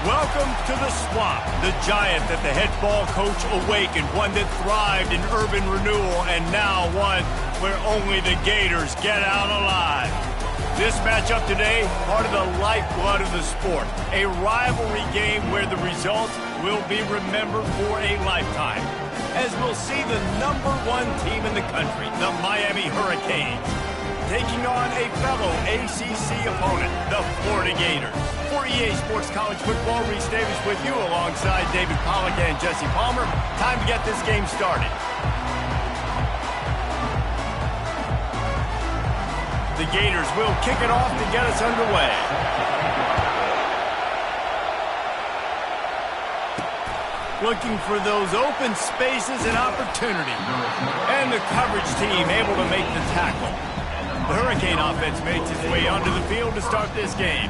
Welcome to the Swamp, the giant that the head ball coach awakened, one that thrived in urban renewal, and now one where only the Gators get out alive. This matchup today, part of the lifeblood of the sport, a rivalry game where the results will be remembered for a lifetime, as we'll see the #1 team in the country, the Miami Hurricanes, taking on a fellow ACC opponent, the Florida Gators. For EA Sports College Football, Reese Davis with you alongside David Pollack and Jesse Palmer. Time to get this game started. The Gators will kick it off to get us underway. Looking for those open spaces and opportunity. And the coverage team able to make the tackle. The Hurricane offense makes its way onto the field to start this game.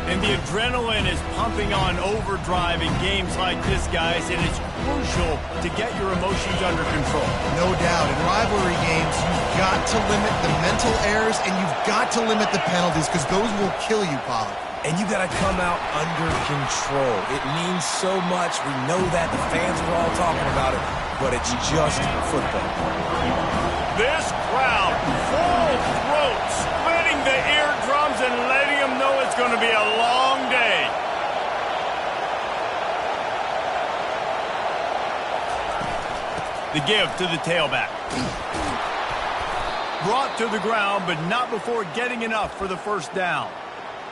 And the adrenaline is pumping on overdrive in games like this, guys, and it's crucial to get your emotions under control. No doubt. In rivalry games, you've got to limit the mental errors, and you've got to limit the penalties, because those will kill you, Pollack. And you got to come out under control. It means so much. We know that. The fans are all talking about it, but it's just football. This crowd, full throat, splitting the eardrums and letting them know it's going to be a long day. The give to the tailback. Brought to the ground, but not before getting enough for the first down.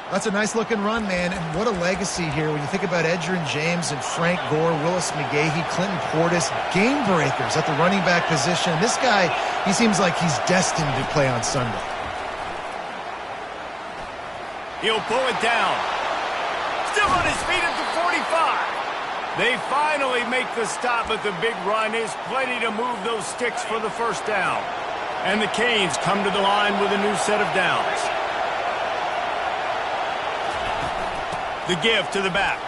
That's a nice-looking run, man, and what a legacy here when you think about Edgerrin James and Frank Gore, Willis McGahee, Clinton Portis, game breakers at the running back position. This guy, he seems like he's destined to play on Sunday. He'll pull it down. Still on his feet at the 45. They finally make the stop, but the big run is plenty to move those sticks for the first down. And the Canes come to the line with a new set of downs. The give to the back.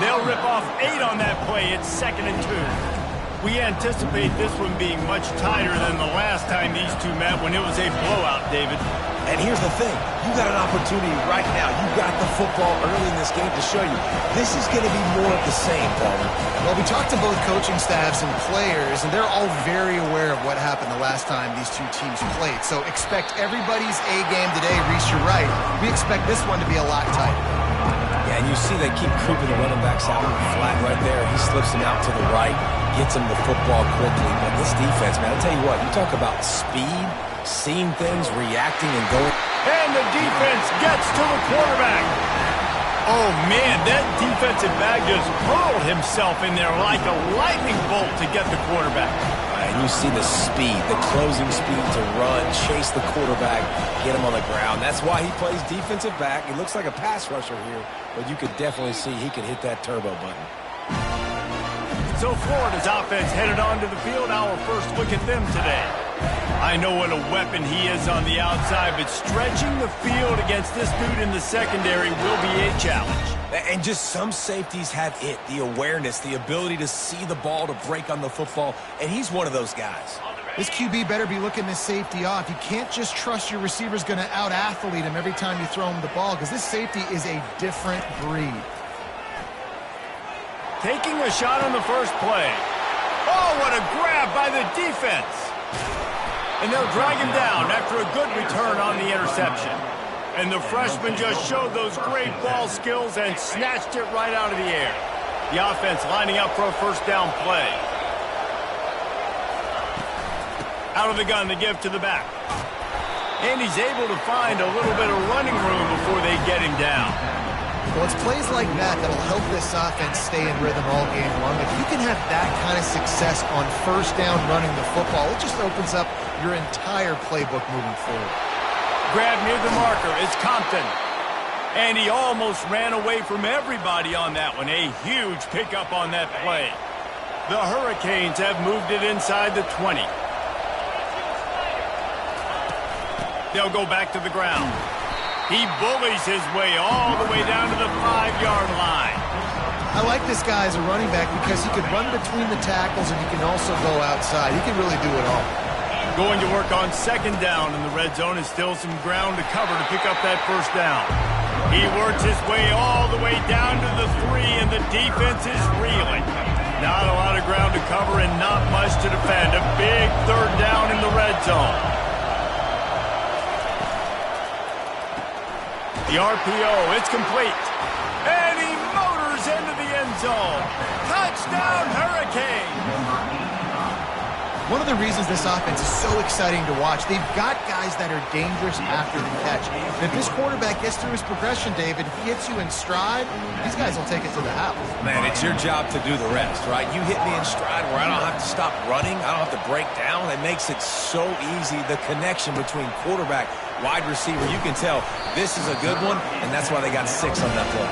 They'll rip off 8 on that play. It's 2nd and 2. We anticipate this one being much tighter than the last time these two met when it was a blowout, David. And here's the thing. You got an opportunity right now. You got the football early in this game to show you. This is going to be more of the same, Palmer. Well, we talked to both coaching staffs and players, and they're all very aware of what happened the last time these two teams played. So expect everybody's A game today. Reese, you're right. We expect this one to be a lot tighter. Yeah, and you see they keep creeping the running backs out flat right there. He slips him out to the right, gets him the football quickly. But this defense, man, I'll tell you what, you talk about speed, seeing things, reacting, and going. And the defense gets to the quarterback. Oh, man, that defensive back just hurled himself in there like a lightning bolt to get the quarterback. And you see the speed, the closing speed to run, chase the quarterback, get him on the ground. That's why he plays defensive back. He looks like a pass rusher here, but you could definitely see he could hit that turbo button. So Florida's offense headed onto the field. Our first look at them today. I know what a weapon he is on the outside, but stretching the field against this dude in the secondary will be a challenge. And just some safeties have it, the awareness, the ability to see the ball, to break on the football, and he's one of those guys. This QB better be looking this safety off. You can't just trust your receiver's going to out-athlete him every time you throw him the ball, because this safety is a different breed. Taking a shot on the first play. Oh, what a grab by the defense. And they'll drag him down after a good return on the interception. And the freshman just showed those great ball skills and snatched it right out of the air. The offense lining up for a first down play. Out of the gun, the give to the back. And he's able to find a little bit of running room before they get him down. Well, it's plays like that that'll help this offense stay in rhythm all game long. If you can have that kind of success on first down running the football, it just opens up your entire playbook moving forward. Grab near the marker is Compton. And he almost ran away from everybody on that one. A huge pickup on that play. The Hurricanes have moved it inside the 20. They'll go back to the ground. He bullies his way all the way down to the 5-yard line. I like this guy as a running back because he can run between the tackles and he can also go outside. He can really do it all. Going to work on second down, and the red zone is still some ground to cover to pick up that first down. He works his way all the way down to the 3, and the defense is reeling. Not a lot of ground to cover and not much to defend. A big third down in the red zone. The RPO, it's complete. And he motors into the end zone. Touchdown, Hurricane! One of the reasons this offense is so exciting to watch, they've got guys that are dangerous after the catch. And if this quarterback gets through his progression, David, he hits you in stride, these guys will take it to the house. Man, it's your job to do the rest, right? You hit me in stride where I don't have to stop running. I don't have to break down. It makes it so easy. The connection between quarterback, wide receiver, you can tell this is a good one, and that's why they got 6 on that play.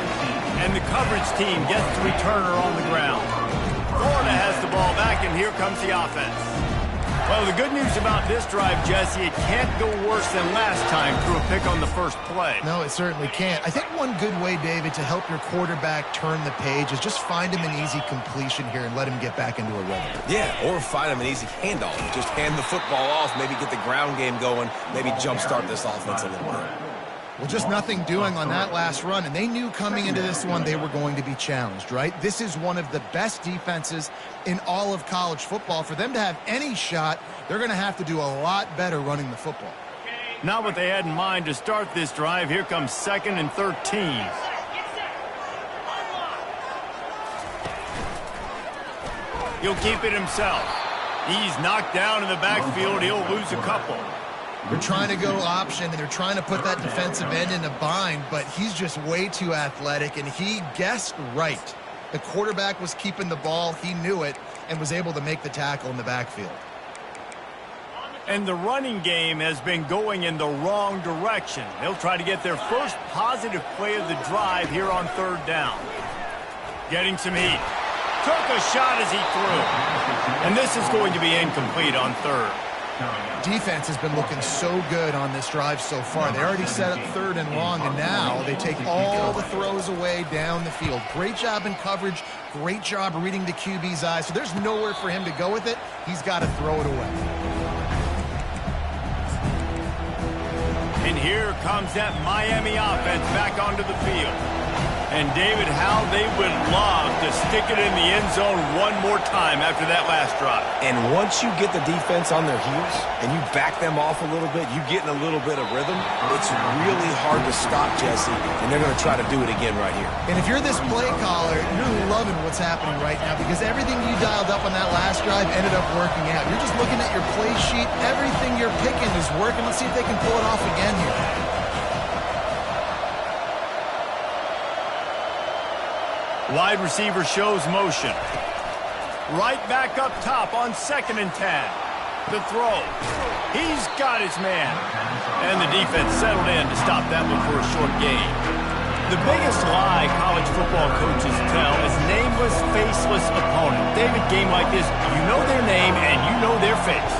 And the coverage team gets the returner on the ground. Florida has the ball back, and here comes the offense. Well, the good news about this drive, Jesse, it can't go worse than last time through a pick on the first play. No, it certainly can't. I think one good way, David, to help your quarterback turn the page is just find him an easy completion here and let him get back into a rhythm. Yeah, or find him an easy handoff. Just hand the football off, maybe get the ground game going, maybe jumpstart this offense a little bit. Well, just nothing doing on that last run, and they knew coming into this one they were going to be challenged, right? This is one of the best defenses in all of college football. For them to have any shot, they're going to have to do a lot better running the football. Not what they had in mind to start this drive. Here comes 2nd and 13. He'll keep it himself. He's knocked down in the backfield. He'll lose a couple. They're trying to go option, and they're trying to put that defensive end in a bind, but he's just way too athletic, and he guessed right. The quarterback was keeping the ball. He knew it and was able to make the tackle in the backfield. And the running game has been going in the wrong direction. They'll try to get their first positive play of the drive here on 3rd down. Getting some heat. Took a shot as he threw. And this is going to be incomplete on 3rd. Defense has been looking so good on this drive so far. They already set up 3rd and long, and now they take all the throws away down the field. Great job in coverage, great job reading the QB's eyes. So there's nowhere for him to go with it. He's got to throw it away. And here comes that Miami offense back onto the field. And David, how they would love to stick it in the end zone one more time after that last drive. And once you get the defense on their heels and you back them off a little bit, you get in a little bit of rhythm, it's really hard to stop, Jesse, and they're going to try to do it again right here. And if you're this play caller, you're loving what's happening right now because everything you dialed up on that last drive ended up working out. You're just looking at your play sheet. Everything you're picking is working. Let's see if they can pull it off again here. Wide receiver shows motion. Right back up top on 2nd and 10. The throw. He's got his man. And the defense settled in to stop that one for a short gain. The biggest lie college football coaches tell is nameless, faceless opponent. David, game like this, you know their name and you know their face.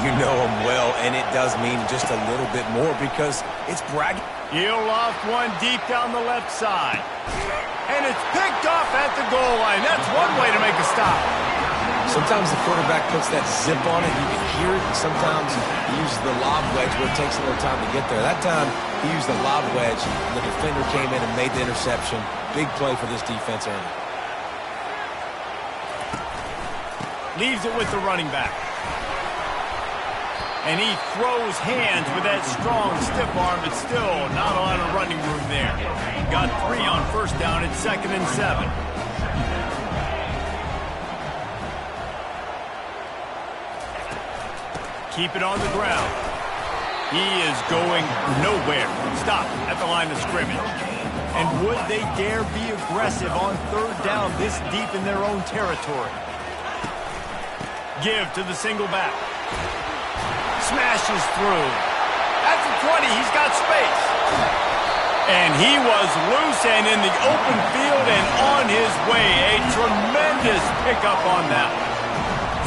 You know them well, and it does mean just a little bit more because it's bragging. He'll loft one deep down the left side. And it's picked off at the goal line. That's one way to make a stop. Sometimes the quarterback puts that zip on it. You can hear it. And sometimes he uses the lob wedge where it takes a little time to get there. That time, he used the lob wedge. And the defender came in and made the interception. Big play for this defense early. Leaves it with the running back. And he throws hands with that strong, stiff arm, but still not a lot of running room there. Got 3 on 1st down at 2nd and 7. Keep it on the ground. He is going nowhere. Stop at the line of scrimmage. And would they dare be aggressive on 3rd down this deep in their own territory? Give to the single back. Smashes through. At the 20, he's got space. And he was loose and in the open field and on his way. A tremendous pickup on that one.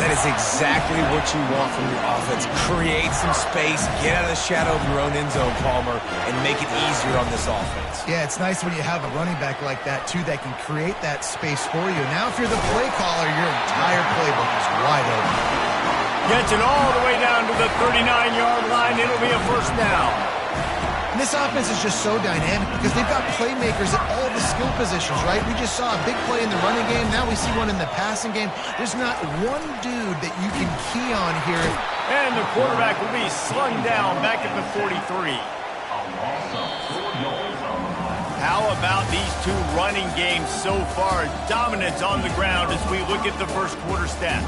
That is exactly what you want from your offense. Create some space, get out of the shadow of your own end zone, Palmer, and make it easier on this offense. Yeah, it's nice when you have a running back like that, too, that can create that space for you. Now, if you're the play caller, your entire playbook is wide open. Gets it all the way down to the 39-yard line. It'll be a 1st down. this offense is just so dynamic because they've got playmakers at all the skill positions, right? We just saw a big play in the running game. Now we see one in the passing game. There's not one dude that you can key on here. And the quarterback will be slung down back at the 43. How about these two running games so far? Dominance on the ground as we look at the first quarter stats.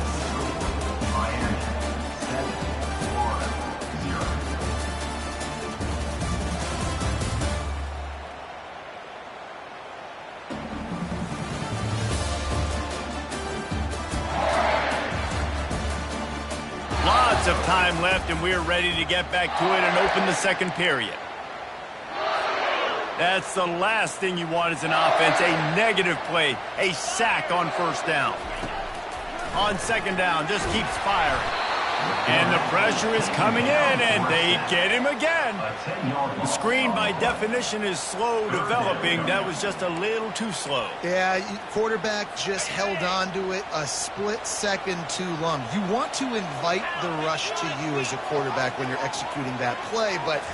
Lots of time left, and we're ready to get back to it and open the second period. That's the last thing you want as an offense, a negative play, a sack on first down. On second down, just keeps firing. And the pressure is coming in, and they get him again. The screen, by definition, is slow developing. That was just a little too slow. Yeah, quarterback just held on to it a split second too long. You want to invite the rush to you as a quarterback when you're executing that play, but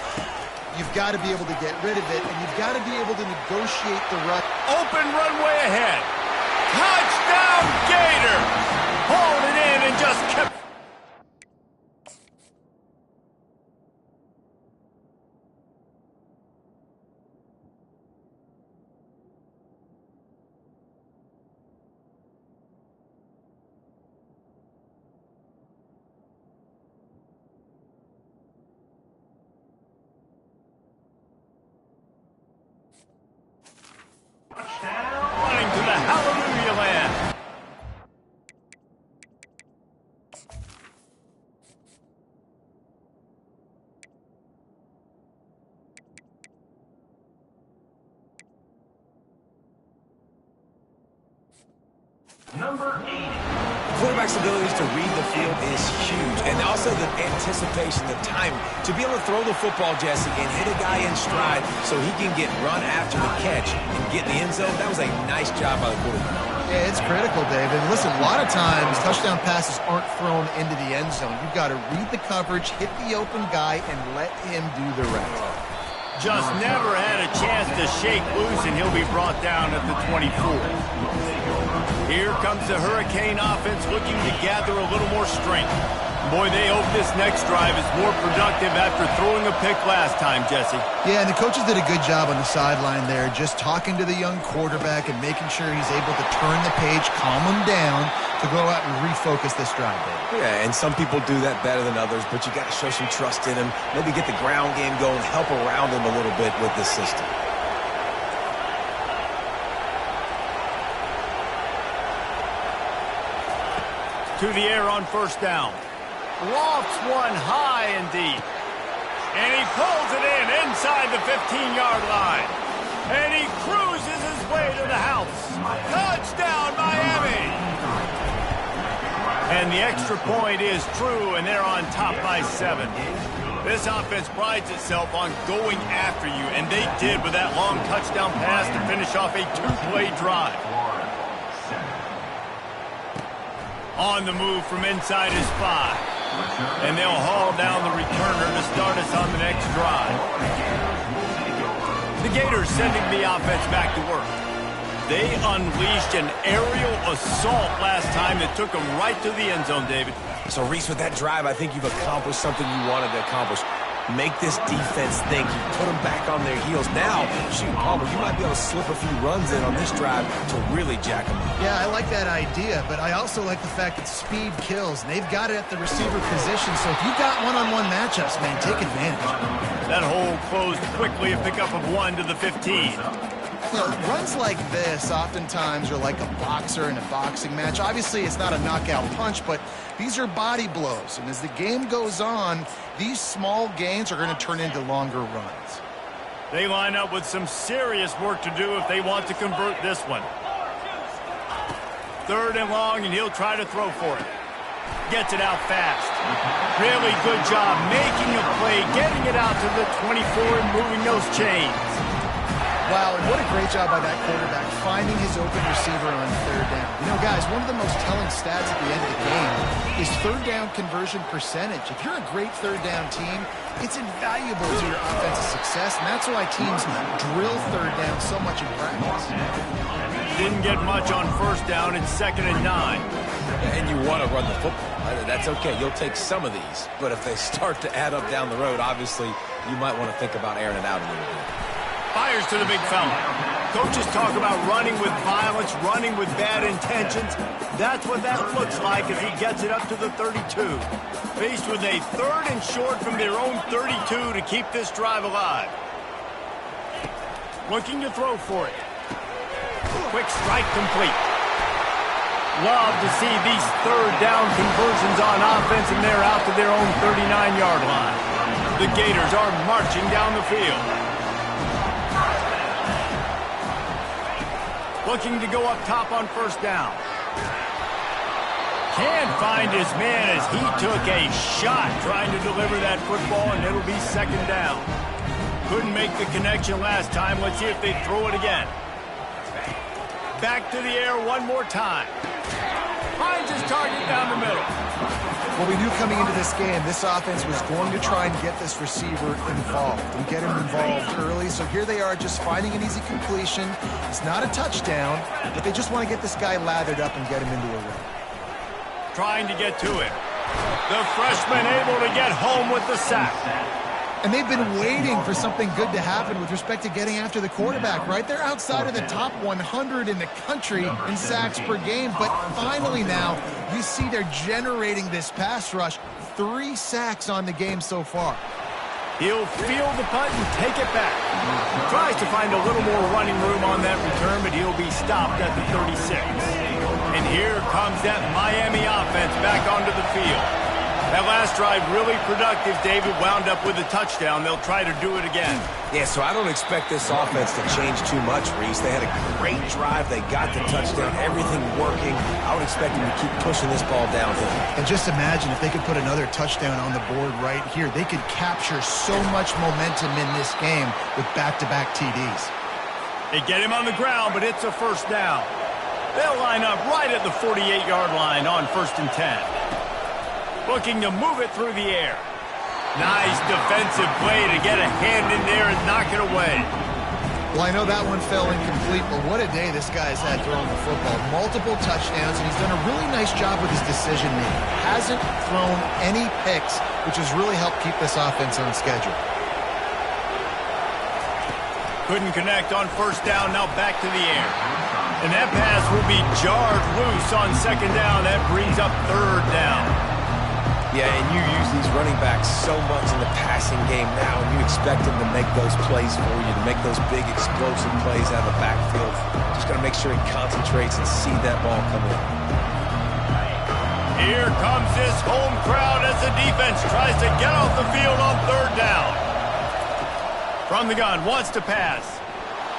you've got to be able to get rid of it, and you've got to be able to negotiate the rush. Open runway ahead. Touchdown, Gators! Hauled it in and just kept... running to the hallelujah land. Number 80. Quarterback's abilities to read the field is huge, and also the anticipation, the time to be able to throw the football, Jesse, and hit a guy in stride so he can get run after the catch and get in the end zone. That was a nice job by the quarterback. Yeah, it's critical, David. Listen, a lot of times touchdown passes aren't thrown into the end zone. You've got to read the coverage, hit the open guy, and let him do the rest. Just never had a chance to shake loose, and he'll be brought down at the 24. Here comes the Hurricane offense looking to gather a little more strength. Boy, they hope this next drive is more productive after throwing a pick last time, Jesse. Yeah, and the coaches did a good job on the sideline there, just talking to the young quarterback and making sure he's able to turn the page, calm him down, to go out and refocus this drive, David. Yeah, and some people do that better than others, but you got to show some trust in him. Maybe get the ground game going, help around him a little bit with this system. To the air on first down. Lofts one high and deep. And he pulls it in inside the 15-yard line. And he cruises his way to the house. Touchdown, Miami! And the extra point is true, and they're on top by 7. This offense prides itself on going after you, and they did with that long touchdown pass to finish off a 2-play drive. On the move from inside his 5. And they'll haul down the returner to start us on the next drive. The Gators sending the offense back to work. They unleashed an aerial assault last time that took them right to the end zone, David. So, Reese, with that drive, I think you've accomplished something you wanted to accomplish. Make this defense think. You put them back on their heels. Now, shoot, Palmer, you might be able to slip a few runs in on this drive to really jack them up. Yeah, I like that idea, but I also like the fact that speed kills. And they've got it at the receiver position, so if you've got one-on-one matchups, man, take advantage. That hole closed quickly, a pickup of 1 to the 15. You know, runs like this oftentimes are like a boxer in a boxing match. Obviously, it's not a knockout punch, but these are body blows. And as the game goes on, these small gains are going to turn into longer runs. They line up with some serious work to do if they want to convert this one. 3rd and long, and he'll try to throw for it. Gets it out fast. Really good job making a play, getting it out to the 24 and moving those chains. Wow, and what a great job by that quarterback finding his open receiver on third down. You know, guys, one of the most telling stats at the end of the game is third down conversion percentage. If you're a great third down team, it's invaluable to your offensive success, and that's why teams drill third down so much in practice. Didn't get much on first down in 2nd and 9. And you want to run the football. That's okay. You'll take some of these. But if they start to add up down the road, obviously, you might want to think about airing it out a little bit. Fires to the big fella. Coaches talk about running with violence, running with bad intentions. That's what that looks like as he gets it up to the 32. Faced with a 3rd and short from their own 32 to keep this drive alive. Looking to throw for it. Quick strike complete. Love to see these third down conversions on offense, and they're out to their own 39-yard line. The Gators are marching down the field. Looking to go up top on first down. Can't find his man as he took a shot trying to deliver that football, and it'll be 2nd down. Couldn't make the connection last time. Let's see if they throw it again. Back to the air one more time. Finds his target down the middle. Well, we knew coming into this game, this offense was going to try and get this receiver involved and get him involved early. So here they are just finding an easy completion. It's not a touchdown, but they just want to get this guy lathered up and get him into a run. Trying to get to it. The freshman able to get home with the sack. And they've been waiting for something good to happen with respect to getting after the quarterback, right? They're outside of the top 100 in the country in sacks per game, but finally now you see they're generating this pass rush. 3 sacks on the game so far. He'll field the punt and take it back. Tries to find a little more running room on that return, but he'll be stopped at the 36. And here comes that Miami offense back onto the field. That last drive really productive. David wound up with a touchdown. They'll try to do it again. Yeah, so I don't expect this offense to change too much, Reese. They had a great drive. They got the touchdown. Everything working. I would expect them to keep pushing this ball downhill. And just imagine if they could put another touchdown on the board right here. They could capture so much momentum in this game with back-to-back TDs. They get him on the ground, but it's a first down. They'll line up right at the 48-yard line on 1st and 10. Looking to move it through the air. Nice defensive play to get a hand in there and knock it away. Well, I know that one fell incomplete, but what a day this guy's had throwing the football. Multiple touchdowns, and he's done a really nice job with his decision-making. Hasn't thrown any picks, which has really helped keep this offense on schedule. Couldn't connect on first down, now back to the air. And that pass will be jarred loose on 2nd down. That brings up 3rd down. Yeah, and you use these running backs so much in the passing game now, and you expect them to make those plays for you, to make those big explosive plays out of the backfield. Just got to make sure he concentrates and see that ball come in. Here comes this home crowd as the defense tries to get off the field on 3rd down. From the gun, wants to pass.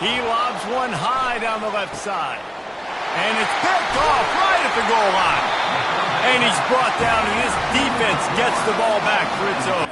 He lobs one high down the left side. And it's picked off right at the goal line. And he's brought down, and his defense gets the ball back for its own.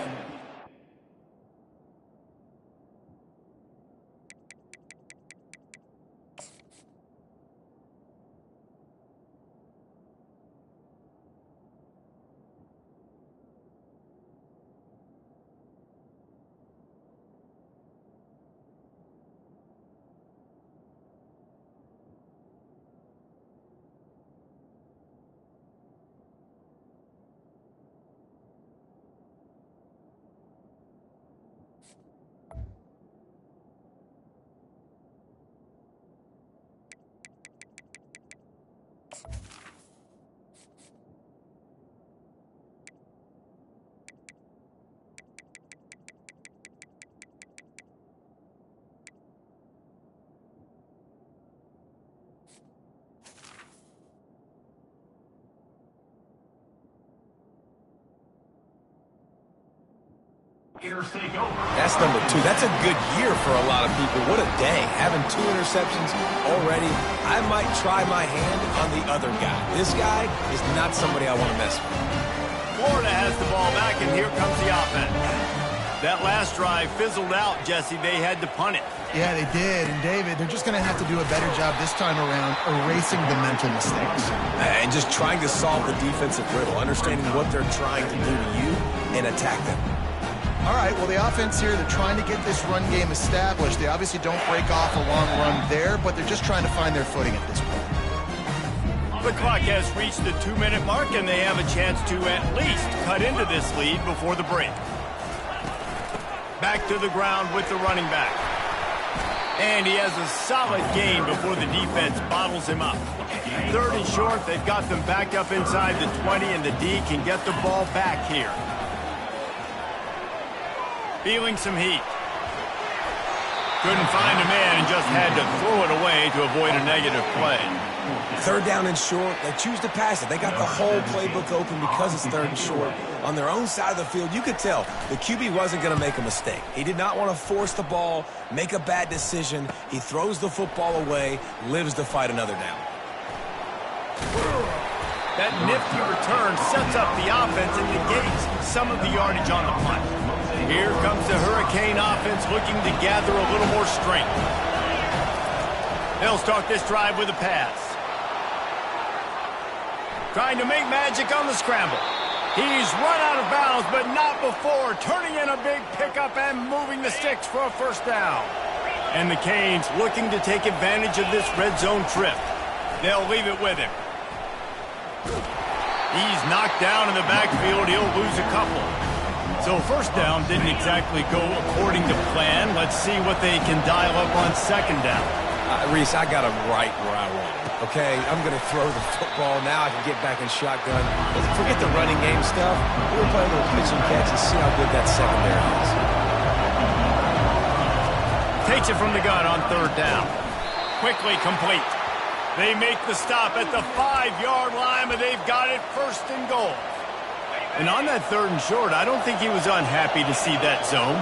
That's number 2. That's a good year for a lot of people. What a day. Having 2 interceptions already. I might try my hand on the other guy. This guy is not somebody I want to mess with. Florida has the ball back, and here comes the offense. That last drive fizzled out, Jesse. They had to punt it. Yeah, they did. And, David, they're just going to have to do a better job this time around erasing the mental mistakes. And just trying to solve the defensive riddle, understanding what they're trying to do to you and attack them. All right, well, the offense here, they're trying to get this run game established. They obviously don't break off a long run there, but they're just trying to find their footing at this point. The clock has reached the 2-minute mark, and they have a chance to at least cut into this lead before the break. Back to the ground with the running back. And he has a solid gain before the defense bottles him up. 3rd and short, they've got them back up inside the 20, and the D can get the ball back here. Feeling some heat. Couldn't find a man and just had to throw it away to avoid a negative play. 3rd down and short, they choose to pass it. They got the whole playbook open because it's 3rd and short. On their own side of the field, you could tell the QB wasn't going to make a mistake. He did not want to force the ball, make a bad decision. He throws the football away, lives to fight another down. That nifty return sets up the offense and negates some of the yardage on the punt. Here comes the Hurricane offense looking to gather a little more strength. They'll start this drive with a pass. Trying to make magic on the scramble. He's run out of bounds, but not before turning in a big pickup and moving the sticks for a 1st down. And the Canes looking to take advantage of this red zone trip. They'll leave it with him. He's knocked down in the backfield. He'll lose a couple. So 1st down didn't exactly go according to plan. Let's see what they can dial up on 2nd down. Reese, I got him right where I want him. Okay, I'm going to throw the football. Now I can get back in shotgun. Forget the running game stuff. We'll play a little pitch and catch and see how good that secondary is. Takes it from the gun on 3rd down. Quickly complete. They make the stop at the 5-yard line, but they've got it 1st and goal. And on that 3rd and short, I don't think he was unhappy to see that zone.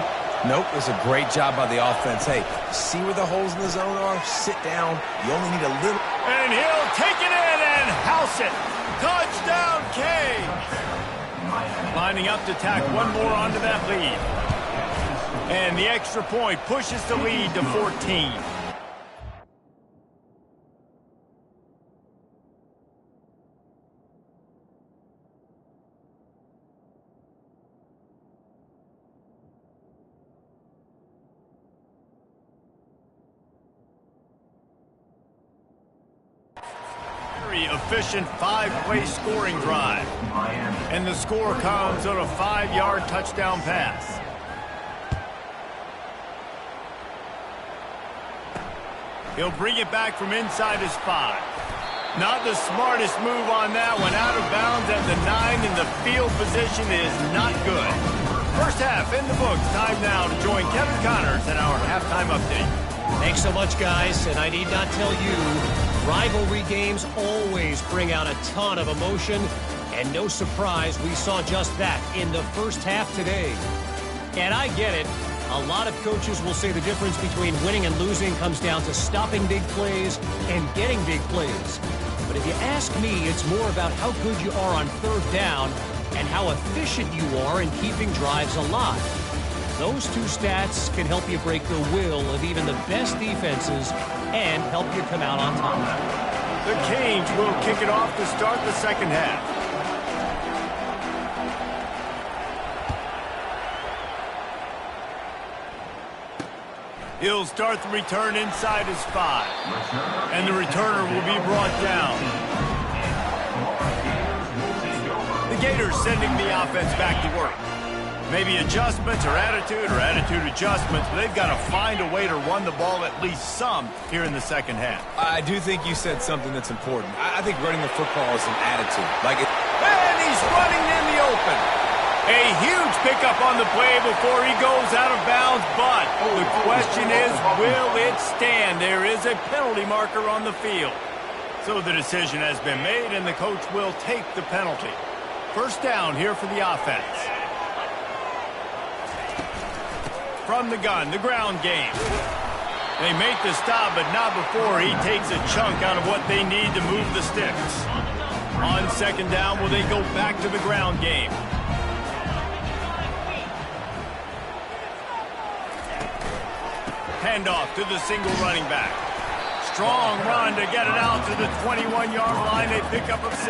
Nope, it was a great job by the offense. Hey, see where the holes in the zone are? Sit down. You only need a little. And he'll take it in and house it. Touchdown, Canes. Lining up to tack one more onto that lead. And the extra point pushes the lead to 14. Efficient 5-play scoring drive. And the score comes on a 5-yard touchdown pass. He'll bring it back from inside his 5. Not the smartest move on that one. Out of bounds at the 9, and the field position is not good. 1st half in the books. Time now to join Kevin Connors in our halftime update. Thanks so much, guys. And I need not tell you, rivalry games always bring out a ton of emotion, and no surprise we saw just that in the 1st half today. And I get it. A lot of coaches will say the difference between winning and losing comes down to stopping big plays and getting big plays. But if you ask me, it's more about how good you are on 3rd down and how efficient you are in keeping drives alive. Those 2 stats can help you break the will of even the best defenses and help you come out on top. The Canes will kick it off to start the 2nd half. He'll start the return inside his 5. And the returner will be brought down. The Gators sending the offense back to work. Maybe adjustments or attitude adjustments, but they've got to find a way to run the ball at least some here in the 2nd half. I do think you said something that's important. I think running the football is an attitude. And he's running in the open. A huge pickup on the play before he goes out of bounds, but the question is, will it stand? There is a penalty marker on the field. So the decision has been made, and the coach will take the penalty. 1st down here for the offense. From the gun, the ground game. They make the stop, but not before he takes a chunk out of what they need to move the sticks. On 2nd down, will they go back to the ground game? handoff to the single running back. Strong run to get it out to the 21-yard line. They pick up a 6.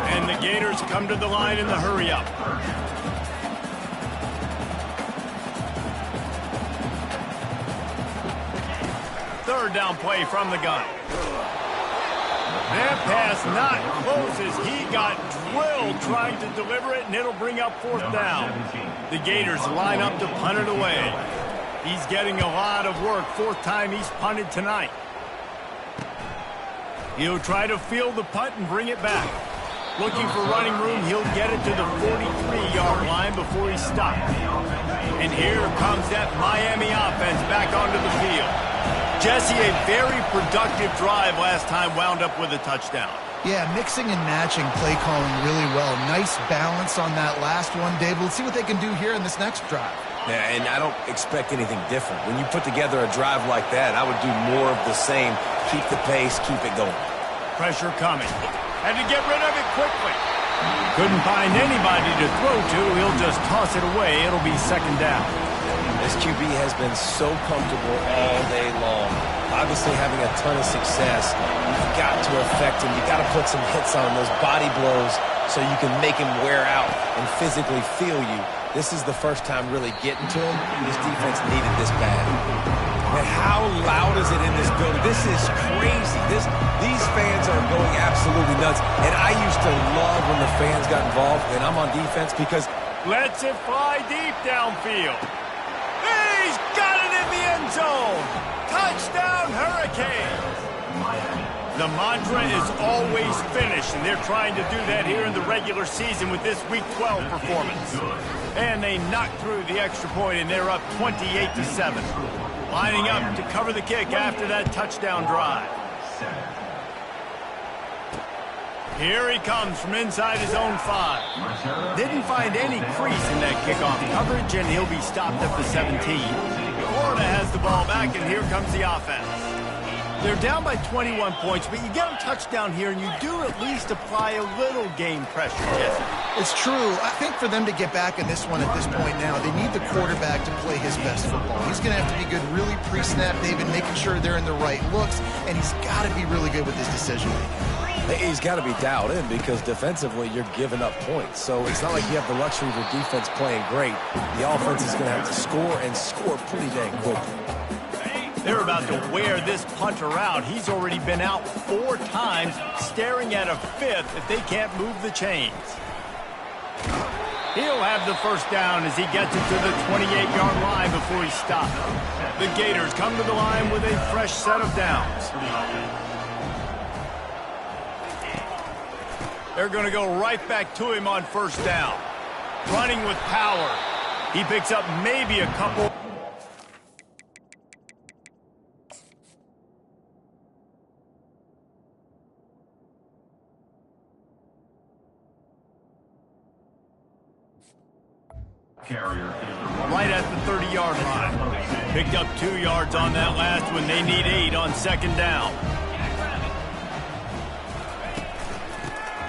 And the Gators come to the line in the hurry-up. Third down play from the gun. That pass not close as he got drilled trying to deliver it, and it'll bring up 4th down. The Gators line up to punt it away. He's getting a lot of work. 4th time he's punted tonight. He'll try to field the punt and bring it back. Looking for running room, he'll get it to the 43-yard line before he stops. And here comes that Miami offense back onto the field. Jesse, a very productive drive last time wound up with a touchdown. Yeah, mixing and matching play calling really well. Nice balance on that last one, Dave. Let's see what they can do here in this next drive. Yeah, and I don't expect anything different. When you put together a drive like that, I would do more of the same. Keep the pace, keep it going. Pressure coming. Had to get rid of it quickly. Couldn't find anybody to throw to. He'll just toss it away. It'll be 2nd down. This QB has been so comfortable all day long. Obviously having a ton of success. You've got to affect him. You've got to put some hits on those body blows so you can make him wear out and physically feel you. This is the first time really getting to him. This defense needed this bad. And how loud is it in this building? This is crazy. These fans are going absolutely nuts. And I used to love when the fans got involved, and I'm on defense because... Lets it fly deep downfield. He's got it in the end zone. Touchdown, Hurricanes. The mantra is always finish, and they're trying to do that here in the regular season with this Week 12 performance. And they knocked through the extra point, and they're up 28-7. Lining up to cover the kick after that touchdown drive. Here he comes from inside his own 5. Didn't find any crease in that kickoff coverage, and he'll be stopped at the 17. Florida has the ball back, and here comes the offense. They're down by 21 points, but you get a touchdown here, and you do at least apply a little game pressure, Jesse. It's true. I think for them to get back in this one at this point now, they need the quarterback to play his best football. He's going to have to be good really pre-snap, David, making sure they're in the right looks, and he's got to be really good with his decision-making. He's got to be dialed in because defensively you're giving up points. So it's not like you have the luxury of your defense playing great. The offense is going to have to score and score pretty dang quickly. They're about to wear this punter out. He's already been out 4 times, staring at a 5th if they can't move the chains. He'll have the 1st down as he gets it to the 28-yard line before he stops. The Gators come to the line with a fresh set of downs. They're going to go right back to him on 1st down. Running with power. He picks up maybe a couple. Right at the 30-yard line. Picked up 2 yards on that last one. They need 8 on 2nd down.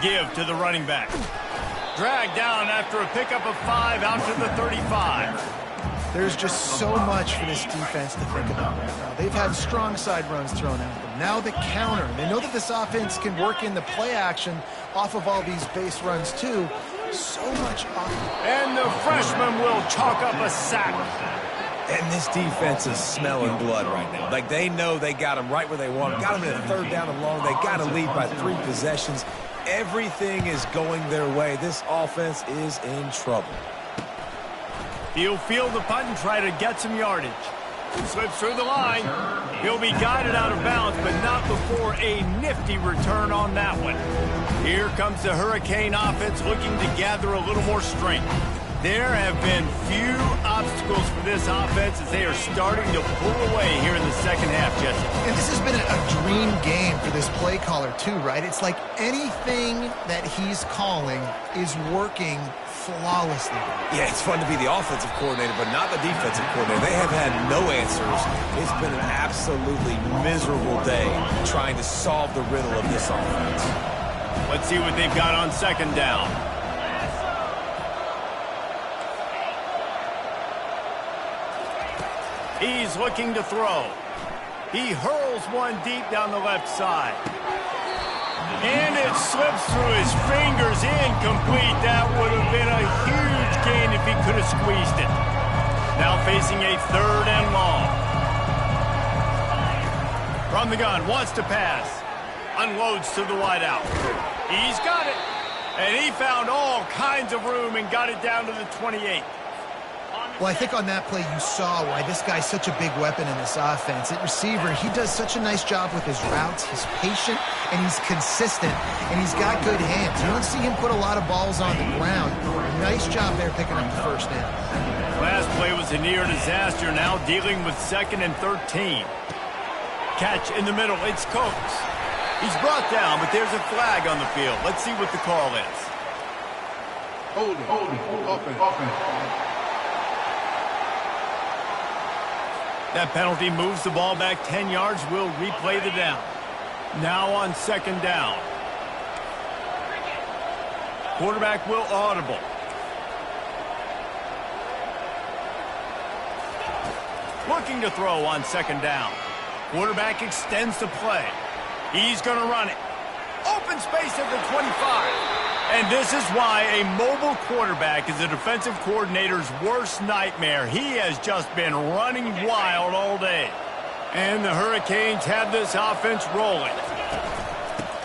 Give to the running back. Dragged down after a pickup of 5 out to the 35. There's just so much for this defense to think about right now. They've had strong side runs thrown at them. Now the counter. They know that this offense can work in the play action off of all these base runs too. So much offense. And the freshman will chalk up a sack. And this defense is smelling blood right now. Like they know they got him right where they want him. Got him in a 3rd down and long. They got to lead by 3 possessions. Everything is going their way. This offense is in trouble. He'll field the punt and try to get some yardage. Slips through the line. He'll be guided out of bounds, but not before a nifty return on that one. Here comes the Hurricane offense looking to gather a little more strength. There have been few obstacles for this offense as they are starting to pull away here in the 2nd half, Jesse. And this has been a dream game for this play caller too, right? It's like anything that he's calling is working flawlessly. Yeah, it's fun to be the offensive coordinator, but not the defensive coordinator. They have had no answers. It's been an absolutely miserable day trying to solve the riddle of this offense. Let's see what they've got on 2nd down. He's looking to throw. He hurls one deep down the left side. And it slips through his fingers, incomplete. That would have been a huge gain if he could have squeezed it. Now facing a 3rd and long. From the gun, wants to pass. Unloads to the wideout. He's got it. And he found all kinds of room and got it down to the 28. Well, I think on that play you saw why this guy's such a big weapon in this offense. At receiver, he does such a nice job with his routes. He's patient, and he's consistent, and he's got good hands. You don't see him put a lot of balls on the ground. Nice job there picking up the 1st down. Last play was a near disaster, now dealing with 2nd and 13. Catch in the middle, it's Coates. He's brought down, but there's a flag on the field. Let's see what the call is. Holding, offense. That penalty moves the ball back 10 yards. We'll replay the down. Now on 2nd down. Quarterback will audible. Looking to throw on 2nd down. Quarterback extends the play. He's going to run it. Open space at the 25. And this is why a mobile quarterback is a defensive coordinator's worst nightmare. He has just been running wild all day. And the Hurricanes have this offense rolling.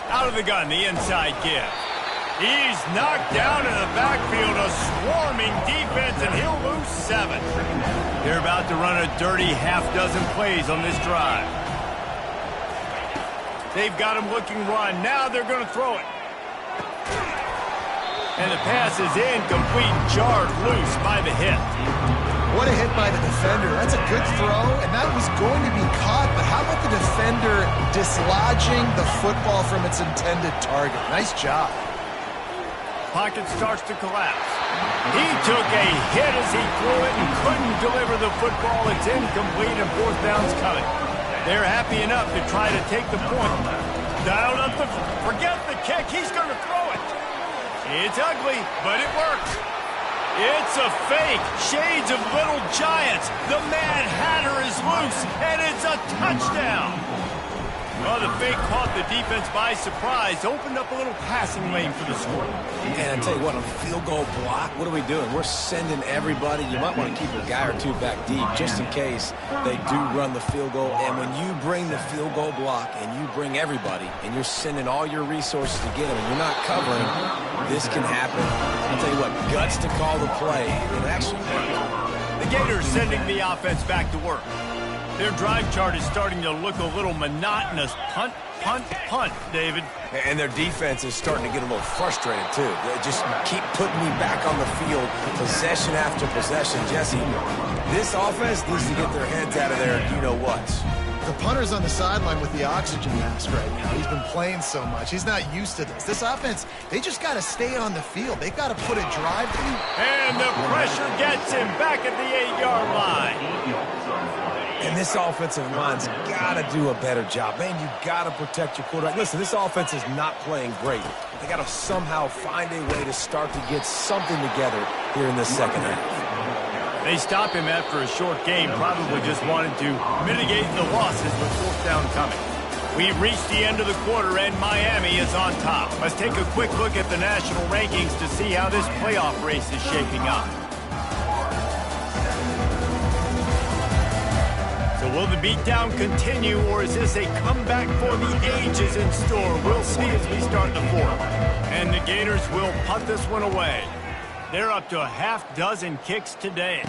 Out of the gun, the inside give. He's knocked down in the backfield, a swarming defense, and he'll lose 7. They're about to run a dirty half-dozen plays on this drive. They've got him looking run. Now they're going to throw it. And the pass is incomplete, jarred loose by the hit. What a hit by the defender. That's a good throw, and that was going to be caught, but how about the defender dislodging the football from its intended target? Nice job. Pocket starts to collapse. He took a hit as he threw it and couldn't deliver the football. It's incomplete and 4th down's coming. They're happy enough to try to take the point. Dialed up forget the kick. He's going to throw it. It's ugly, but it works. It's a fake. Shades of Little Giants. The Mad Hatter is loose, and it's a touchdown. Well, the fake caught the defense by surprise. Opened up a little passing lane for the score. And I tell you what, on a field goal block, what are we doing? We're sending everybody. You might want to keep a guy or 2 back deep just in case they do run the field goal. And when you bring the field goal block and you bring everybody and you're sending all your resources to get them and you're not covering, this can happen. I'll tell you what, guts to call the play. It actually worked. The Gators sending the offense back to work. Their drive chart is starting to look a little monotonous. Punt, punt, punt, David. And their defense is starting to get a little frustrated, too. They just keep putting me back on the field, possession after possession. Jesse, this offense needs to get their heads out of there, you-know-whats. The punter's on the sideline with the oxygen mask right now. He's been playing so much. He's not used to this. This offense, they just got to stay on the field. They've got to put a drive in. And the pressure gets him back at the 8-yard line. And this offensive line's got to do a better job. Man, you got to protect your quarterback. Listen, this offense is not playing great. They got to somehow find a way to start to get something together here in this 2nd half. They stop him after a short game, probably just wanted to mitigate the losses with 4th down coming. We've reached the end of the quarter, and Miami is on top. Let's take a quick look at the national rankings to see how this playoff race is shaping up. So will the beatdown continue, or is this a comeback for the ages in store? We'll see as we start the 4th. And the Gators will punt this one away. They're up to a half-dozen kicks today.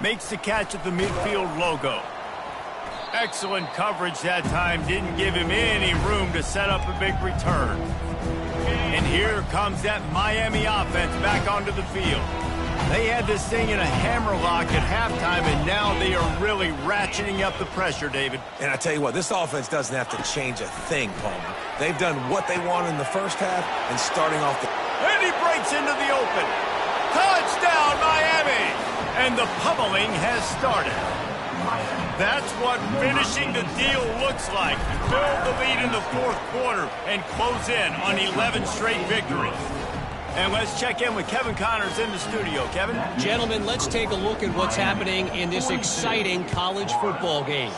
Makes the catch at the midfield logo. Excellent coverage that time. Didn't give him any room to set up a big return. And here comes that Miami offense back onto the field. They had this thing in a hammerlock at halftime, and now they are really ratcheting up the pressure, David. And I tell you what, this offense doesn't have to change a thing, Palmer. They've done what they want in the first half, and starting off the... And he breaks into the open. Touchdown, Miami! And the pummeling has started. That's what finishing the deal looks like. Build the lead in the 4th quarter and close in on 11 straight victories. And let's check in with Kevin Connors in the studio. Kevin? Gentlemen, let's take a look at what's happening in this exciting college football game.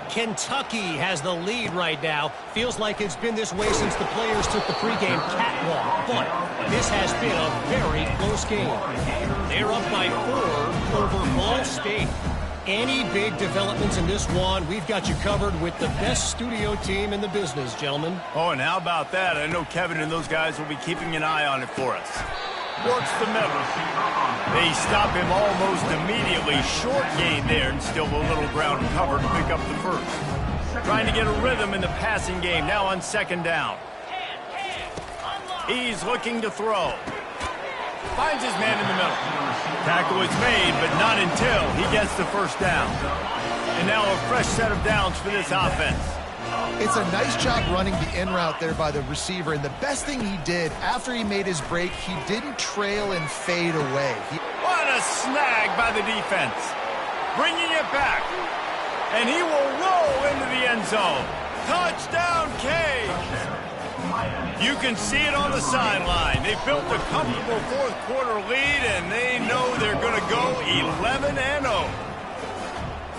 Kentucky has the lead right now. Feels like it's been this way since the players took the pregame catwalk. But this has been a very close game. They're up by 4 over Ball State. Any big developments in this one, we've got you covered with the best studio team in the business, gentlemen. Oh, and how about that? I know Kevin and those guys will be keeping an eye on it for us. Works the middle. They stop him almost immediately. Short gain there, and still a little ground cover to pick up the first. Trying to get a rhythm in the passing game, now on second down. He's looking to throw. Finds his man in the middle. Tackle is made, but not until he gets the first down. And now a fresh set of downs for this offense. It's a nice job running the in route there by the receiver, and the best thing he did after he made his break, he didn't trail and fade away. What a snag by the defense. Bringing it back. And he will roll into the end zone. Touchdown, Canes! You can see it on the sideline. They've built a comfortable fourth-quarter lead, and they know they're going to go 11-0.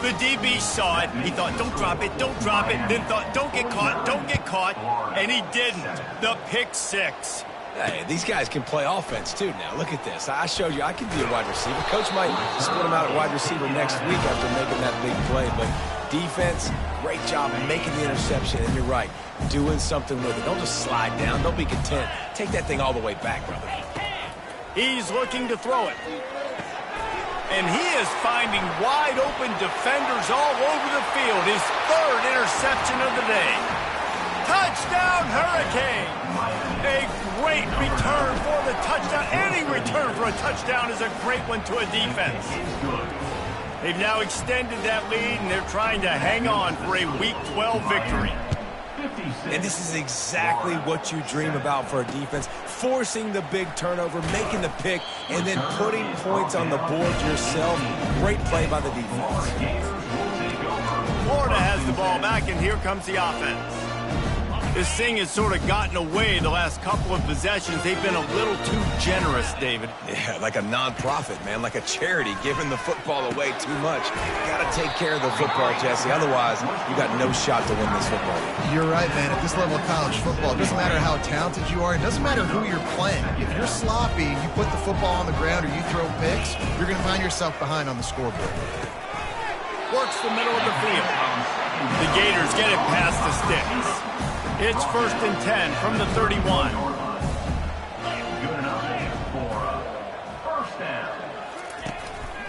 The DB saw it. He thought, don't drop it, don't drop it. Then thought, don't get caught, and he didn't. The pick six. Hey, these guys can play offense, too, now. Look at this. I showed you I can be a wide receiver. Coach might split him out at wide receiver next week after making that big play, but defense, great job making the interception, and you're right, doing something with it. Don't just slide down. Don't be content. Take that thing all the way back, brother. He's looking to throw it. And he is finding wide-open defenders all over the field. His third interception of the day. Touchdown, Hurricane! A great return for the touchdown. Any return for a touchdown is a great one to a defense. They've now extended that lead, and they're trying to hang on for a Week 12 victory. And this is exactly what you dream about for a defense. Forcing the big turnover, making the pick, and then putting points on the board yourself. Great play by the defense. Florida has the ball back, and here comes the offense. This thing has sort of gotten away the last couple of possessions. They've been a little too generous, David. Yeah, like a non-profit, man, like a charity, giving the football away too much. You got to take care of the football, Jesse. Otherwise, you got no shot to win this football game. You're right, man. At this level of college football, it doesn't matter how talented you are. It doesn't matter who you're playing. If you're sloppy, you put the football on the ground or you throw picks, you're going to find yourself behind on the scoreboard. Works the middle of the field. The Gators get it past the sticks. It's 1st and 10 from the 31.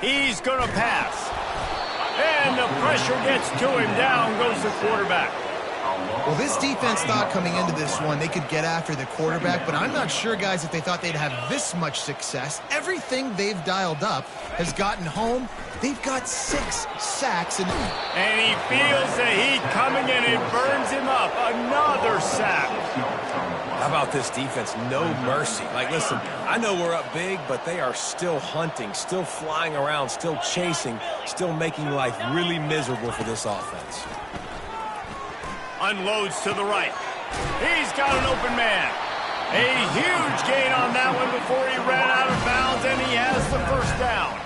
He's going to pass. And the pressure gets to him. Down goes the quarterback. Well, this defense thought coming into this one they could get after the quarterback, but I'm not sure, guys, if they thought they'd have this much success. Everything they've dialed up has gotten home. They've got 6 sacks. And he feels the heat coming in. It burns him up. Another sack. How about this defense? No mercy. Like, listen, I know we're up big, but they are still hunting, still flying around, still chasing, still making life really miserable for this offense. Unloads to the right. He's got an open man. A huge gain on that one before he ran out of bounds, and he has the first down.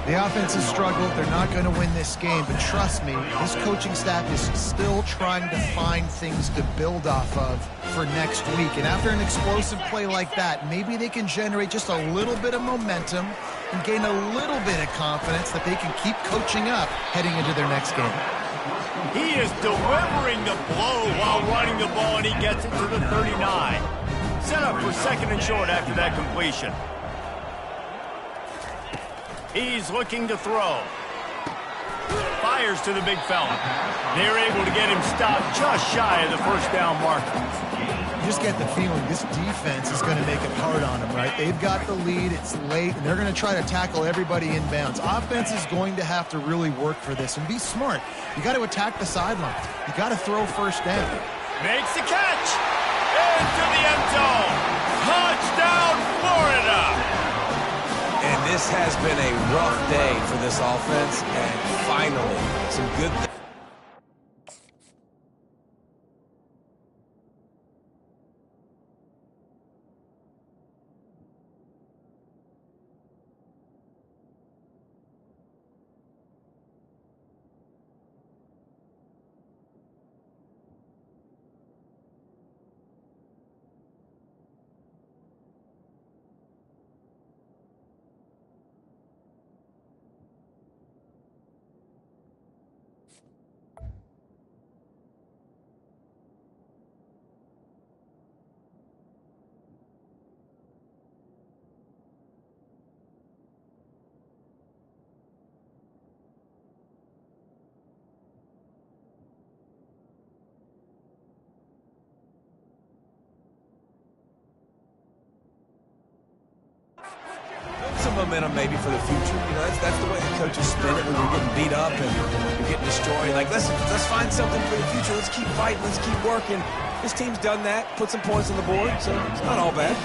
The offense has struggled. They're not going to win this game, but trust me, this coaching staff is still trying to find things to build off of for next week. And after an explosive play like that, maybe they can generate just a little bit of momentum and gain a little bit of confidence that they can keep coaching up heading into their next game. He is delivering the blow while running the ball, and he gets it to the 39. Set up for second and short after that completion. He's looking to throw. Fires to the big fella. They're able to get him stopped just shy of the first down marker. You just get the feeling this defense is going to make it hard on them, right? They've got the lead, it's late, and they're going to try to tackle everybody inbounds. Offense is going to have to really work for this and be smart. You got to attack the sidelines. You got to throw first down. Makes the catch. Into the end zone. Touchdown, Florida. And this has been a rough day for this offense, and finally, some good things. some momentum maybe for the future. You know, that's the way the coaches spin it when you're getting beat up and you're getting destroyed. Like, let's find something for the future. Let's keep fighting. Let's keep working. This team's done that, put some points on the board, so it's not all bad.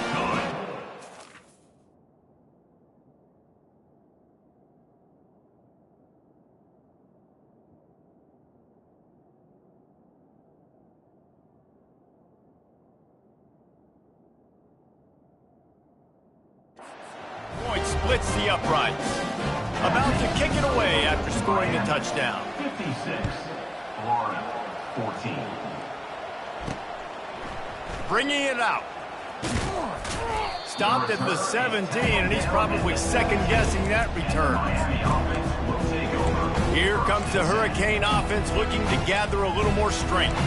Splits the uprights. About to kick it away after scoring the touchdown. 56, Florida, 14. Bringing it out. Stopped at the 17, and he's probably second-guessing that return. Here comes the Hurricane offense looking to gather a little more strength.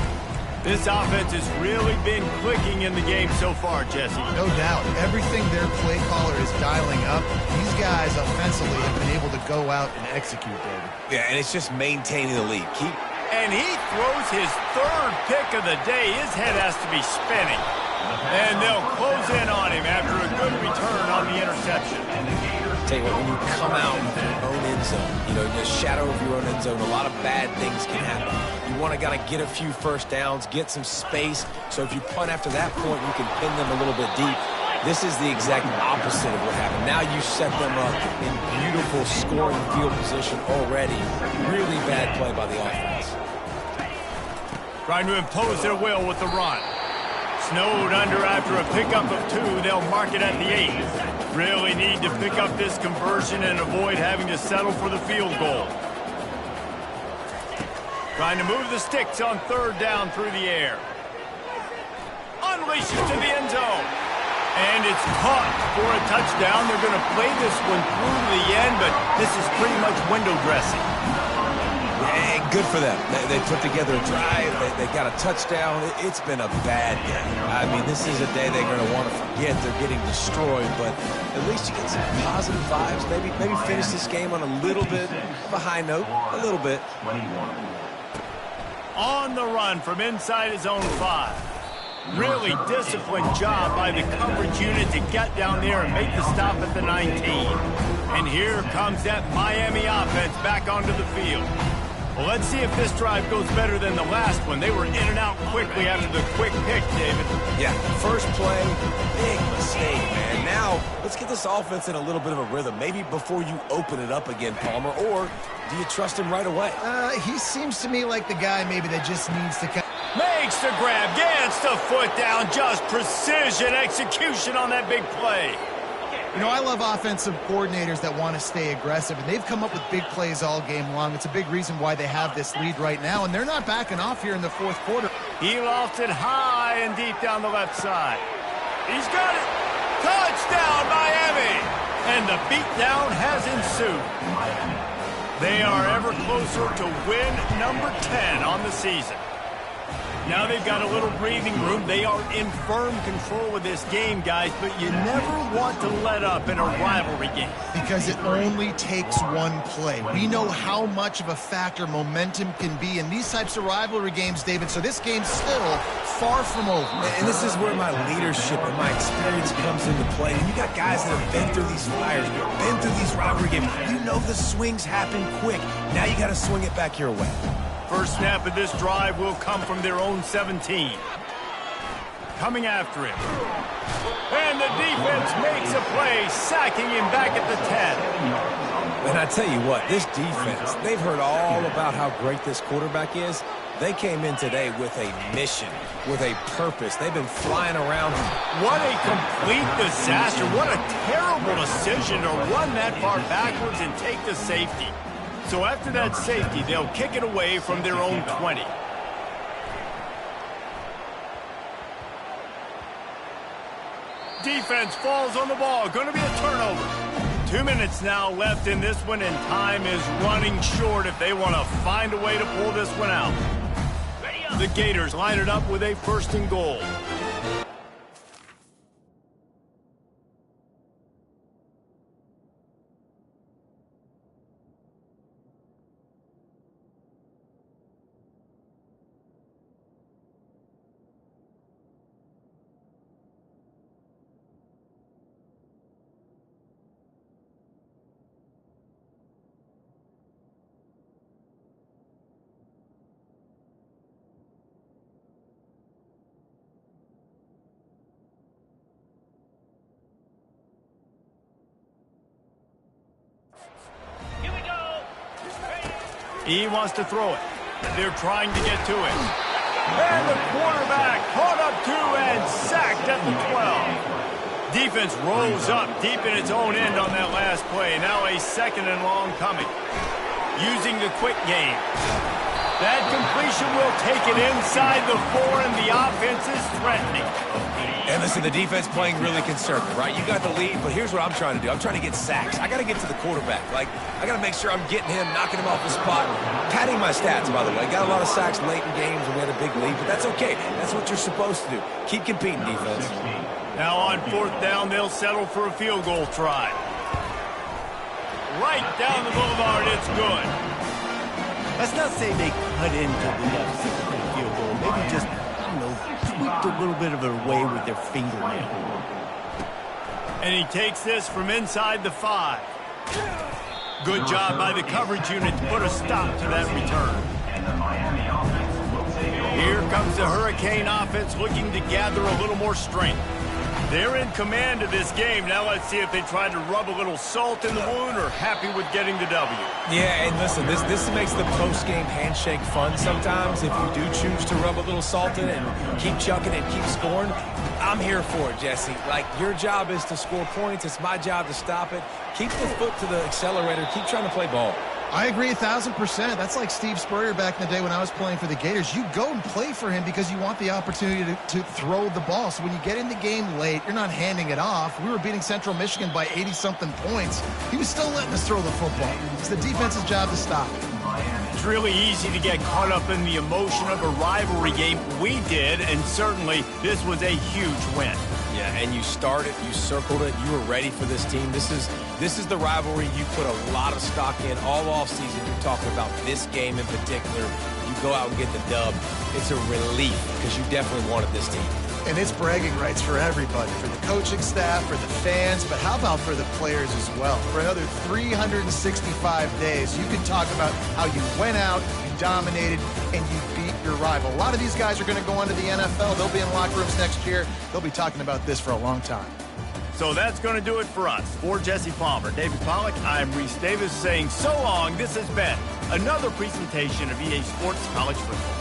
This offense has really been clicking in the game so far, Jesse. No doubt. Everything their play caller is dialing up, these guys offensively have been able to go out and execute, David. Yeah, and it's just maintaining the lead. And he throws his third pick of the day. His head has to be spinning. And they'll close in on him after a good return on the interception. Tell you what, when you come out of your own end zone, you know, the shadow of your own end zone, a lot of bad things can happen. You want to get a few first downs, get some space, so if you punt after that point, you can pin them a little bit deep. This is the exact opposite of what happened. Now you set them up in beautiful scoring field position already. Really bad play by the offense. Trying to impose their will with the run. Snowed under after a pickup of 2. They'll mark it at the 8. Really need to pick up this conversion and avoid having to settle for the field goal. Trying to move the sticks on third down through the air. Unleashes to the end zone. And it's caught for a touchdown. They're going to play this one through to the end, but this is pretty much window dressing. And good for them. They put together a drive. They got a touchdown. It's been a bad day. I mean, this is a day they're going to want to forget. They're getting destroyed, but at least you get some positive vibes. Maybe finish this game on a little bit of a high note. A little bit. On the run from inside his own 5. Really disciplined job by the coverage unit to get down there and make the stop at the 19. And here comes that Miami offense back onto the field. Well, let's see if this drive goes better than the last one. They were in and out quickly after the quick pick, David. Yeah, first play, big mistake, man. Now, let's get this offense in a little bit of a rhythm. Maybe before you open it up again, Palmer, or do you trust him right away? He seems to me like the guy maybe that just needs to... Makes the grab, gets the foot down, just precision execution on that big play. You know, I love offensive coordinators that want to stay aggressive, and they've come up with big plays all game long. It's a big reason why they have this lead right now, and they're not backing off here in the fourth quarter. He lost it high and deep down the left side. He's got it. Touchdown, Miami! And the beatdown has ensued. They are ever closer to win number 10 on the season. Now they've got a little breathing room. They are in firm control of this game, guys, but you never want to let up in a rivalry game. Because it only takes one play. We know how much of a factor momentum can be in these types of rivalry games, David, so this game's still far from over. And this is where my leadership and my experience comes into play. And you got guys that have been through these fires, been through these rivalry games. You know the swings happen quick. Now you got to swing it back your way. First snap of this drive will come from their own 17. Coming after him. And the defense makes a play, sacking him back at the 10. And I tell you what, this defense, they've heard all about how great this quarterback is. They came in today with a mission, with a purpose. They've been flying around. What a complete disaster. What a terrible decision to run that far backwards and take the safety. So after that safety, they'll kick it away from their own 20. Defense falls on the ball. Going to be a turnover. 2 minutes now left in this one, and time is running short if they want to find a way to pull this one out. The Gators line it up with a 1st and goal. He wants to throw it. They're trying to get to it. And the quarterback caught up to and sacked at the 12. Defense rolls up deep in its own end on that last play. Now a 2nd and long coming. Using the quick game. That completion will take it inside the 4, and the offense is threatening. And listen, the defense playing really conservative, right? You got the lead, but here's what I'm trying to do. I'm trying to get sacks. I got to get to the quarterback. Like, I got to make sure I'm getting him, knocking him off the spot. Padding my stats, by the way. Got a lot of sacks late in games when we had a big lead, but that's okay. That's what you're supposed to do. Keep competing, defense. Now on 4th down, they'll settle for a field goal try. Right down the boulevard, it's good. Let's not say they cut into the left side of that field goal. Maybe just, I don't know, tweaked a little bit of their way with their fingernail. And he takes this from inside the 5. Good job by the coverage unit to put a stop to that return. Here comes the Hurricane offense looking to gather a little more strength. They're in command of this game. Now let's see if they try to rub a little salt in the wound or happy with getting the W. Yeah, and listen, this makes the post-game handshake fun sometimes. If you do choose to rub a little salt in it and keep chucking and keep scoring, I'm here for it, Jesse. Like, your job is to score points. It's my job to stop it. Keep the foot to the accelerator. Keep trying to play ball. I agree 1,000%. That's like Steve Spurrier back in the day when I was playing for the Gators. You go and play for him because you want the opportunity to throw the ball. So when you get in the game late, you're not handing it off. We were beating Central Michigan by 80-something points. He was still letting us throw the football. It's the defense's job to stop it. It's really easy to get caught up in the emotion of a rivalry game. We did, and certainly this was a huge win. Yeah, and you started, you circled it, you were ready for this team. This is the rivalry you put a lot of stock in all offseason. You're talking about this game in particular. You go out and get the dub. It's a relief because you definitely wanted this team. And it's bragging rights for everybody, for the coaching staff, for the fans, but how about for the players as well? For another 365 days, you can talk about how you went out, you dominated, and you beat your rival. A lot of these guys are going to go on to the NFL. They'll be in locker rooms next year. They'll be talking about this for a long time. So that's going to do it for us. For Jesse Palmer, David Pollack, I'm Reese Davis saying so long. This has been another presentation of EA Sports College Football.